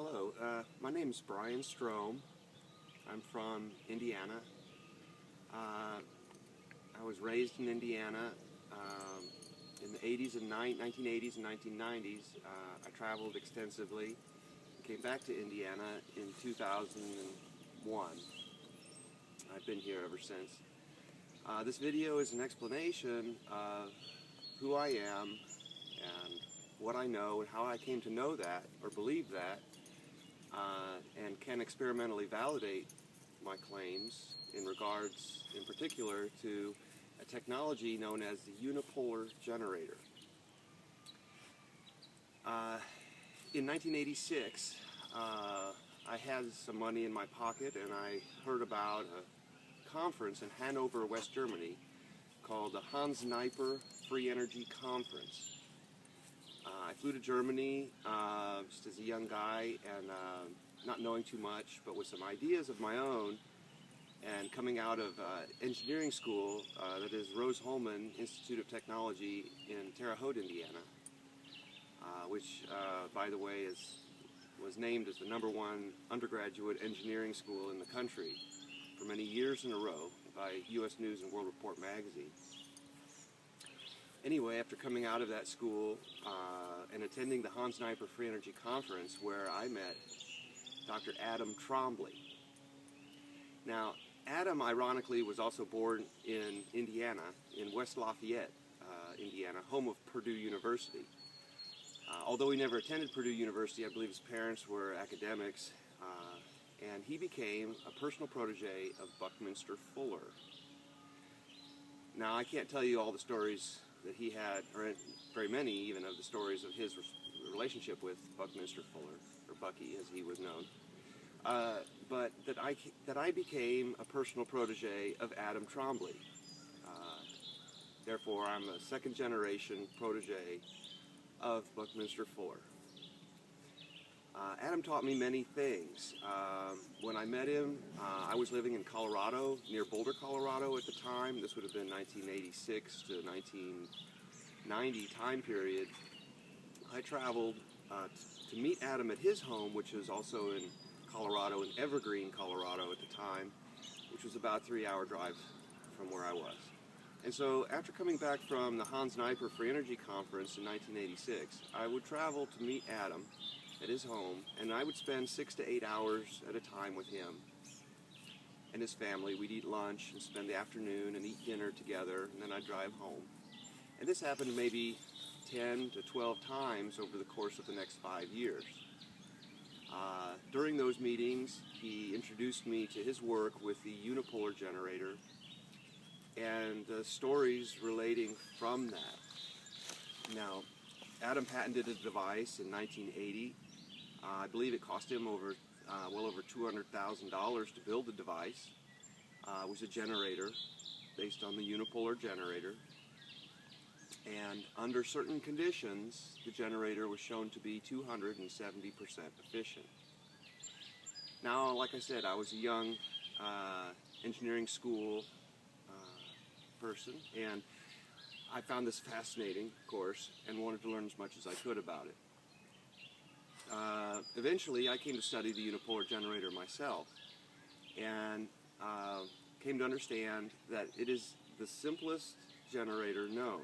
Hello, my name is Bryan Strohm. I'm from Indiana. I was raised in Indiana in the 80s and 1980s and 1990s. I traveled extensively. Came back to Indiana in 2001. I've been here ever since. This video is an explanation of who I am and what I know and how I came to know that or believe that, and can experimentally validate my claims in regards, in particular, to a technology known as the unipolar generator. In 1986, I had some money in my pocket and I heard about a conference in Hanover, West Germany called the Hans Neiper Free Energy Conference. I flew to Germany just as a young guy and not knowing too much, but with some ideas of my own, and coming out of engineering school, that is Rose-Hulman Institute of Technology in Terre Haute, Indiana, which, by the way, was named as the #1 undergraduate engineering school in the country for many years in a row by U.S. News and World Report magazine. Anyway, after coming out of that school and attending the Hans Neiper Free Energy Conference, where I met Dr. Adam Trombley. Now, Adam, ironically, was also born in Indiana, in West Lafayette, Indiana, home of Purdue University. Although he never attended Purdue University, I believe his parents were academics, and he became a personal protege of Buckminster Fuller. Now, I can't tell you all the stories that he had, or very many even of the stories of his relationship with Buckminster Fuller, or Bucky as he was known, but that I became a personal protege of Adam Trombley. Therefore, I'm a second generation protege of Buckminster Fuller. Adam taught me many things. When I met him, I was living in Colorado, near Boulder, Colorado at the time. This would have been 1986 to 1990 time period. I traveled to meet Adam at his home, which was also in Colorado, in Evergreen, Colorado at the time, which was about a 3-hour drive from where I was. And so after coming back from the Hans Neiper Free Energy Conference in 1986, I would travel to meet Adam at his home, and I would spend 6 to 8 hours at a time with him and his family. We'd eat lunch and spend the afternoon and eat dinner together, and then I'd drive home. And this happened maybe 10 to 12 times over the course of the next 5 years. During those meetings, he introduced me to his work with the unipolar generator and stories relating from that. Now, Adam patented a device in 1980. I believe it cost him well over $200,000 to build the device. It was a generator based on the unipolar generator. And under certain conditions, the generator was shown to be 270% efficient. Now, like I said, I was a young engineering school person, and I found this fascinating, of course, and wanted to learn as much as I could about it. Eventually, I came to study the unipolar generator myself, and came to understand that it is the simplest generator known.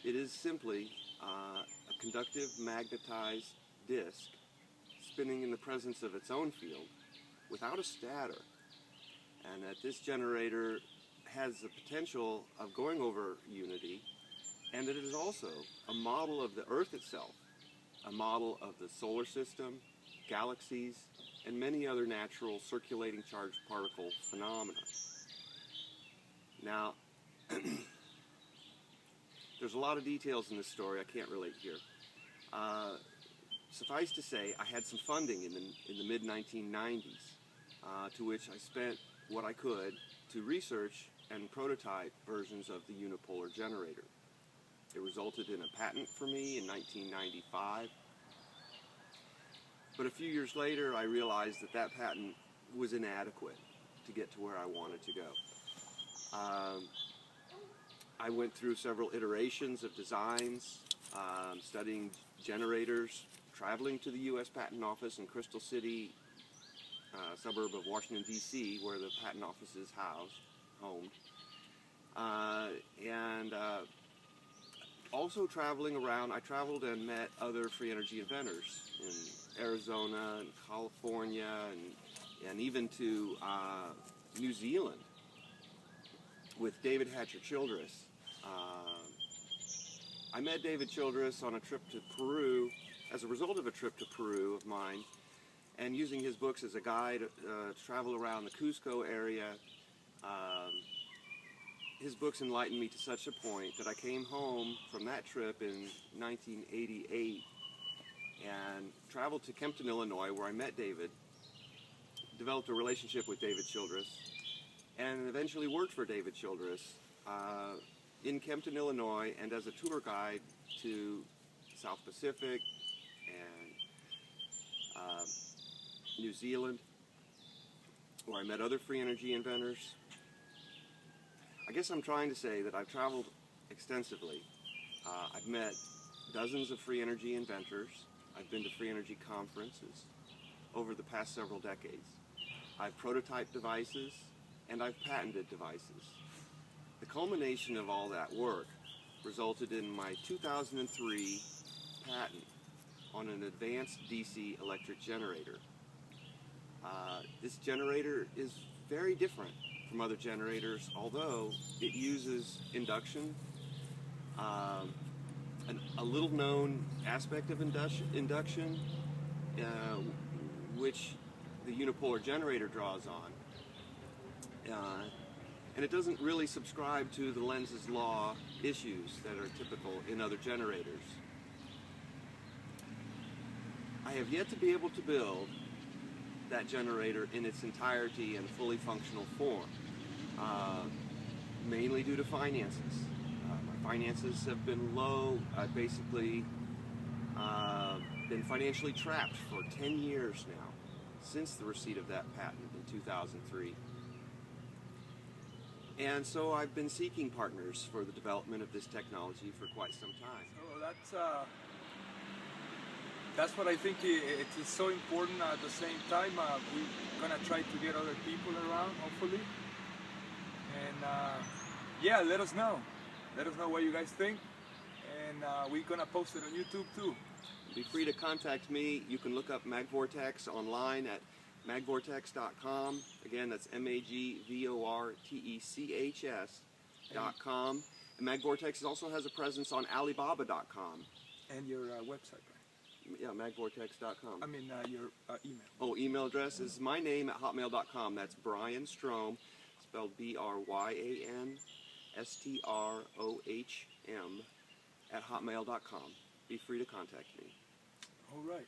It is simply a conductive magnetized disk spinning in the presence of its own field without a stator, and that this generator has the potential of going over unity, and that it is also a model of the Earth itself, a model of the solar system, galaxies, and many other natural circulating charged particle phenomena. Now, there's a lot of details in this story I can't relate here. Suffice to say, I had some funding in the mid-1990s, to which I spent what I could to research and prototype versions of the unipolar generator. It resulted in a patent for me in 1995. But a few years later, I realized that that patent was inadequate to get to where I wanted to go. I went through several iterations of designs, studying generators traveling to the U.S. Patent Office in Crystal City, suburb of Washington, D.C., where the patent office is homed. And also traveling around, I traveled and met other free energy inventors in Arizona and California and even to New Zealand with David Hatcher Childress. I met David Childress on a trip to Peru, as a result of a trip to Peru of mine, and using his books as a guide to travel around the Cusco area. His books enlightened me to such a point that I came home from that trip in 1988 and traveled to Kempton, Illinois, where I met David, developed a relationship with David Childress, and eventually worked for David Childress in Kempton, Illinois, and as a tour guide to South Pacific and New Zealand, where I met other free energy inventors. I guess I'm trying to say that I've traveled extensively. I've met dozens of free energy inventors. I've been to free energy conferences over the past several decades. I've prototyped devices and I've patented devices. The culmination of all that work resulted in my 2003 patent on an advanced DC electric generator. This generator is very different from other generators, although it uses induction. A little known aspect of induction, which the unipolar generator draws on. And it doesn't really subscribe to the Lenz's law issues that are typical in other generators. I have yet to be able to build that generator in its entirety and fully functional form, mainly due to finances. My finances have been low. I've basically been financially trapped for 10 years now, since the receipt of that patent in 2003. And so I've been seeking partners for the development of this technology for quite some time. So that's what I think it is so important. At the same time, we're gonna try to get other people around, hopefully. And yeah, let us know. Let us know what you guys think. And we're gonna post it on YouTube too. Be free to contact me. You can look up Magvortechs online at Magvortechs.com. Again, that's Magvortechs.com. And Magvortechs also has a presence on Alibaba.com. And your website, right? Yeah, Magvortechs.com. I mean, your email. Oh, email address is my name at hotmail.com. That's Bryan Strohm, spelled BRYAN STROHM at hotmail.com. Be free to contact me. All right.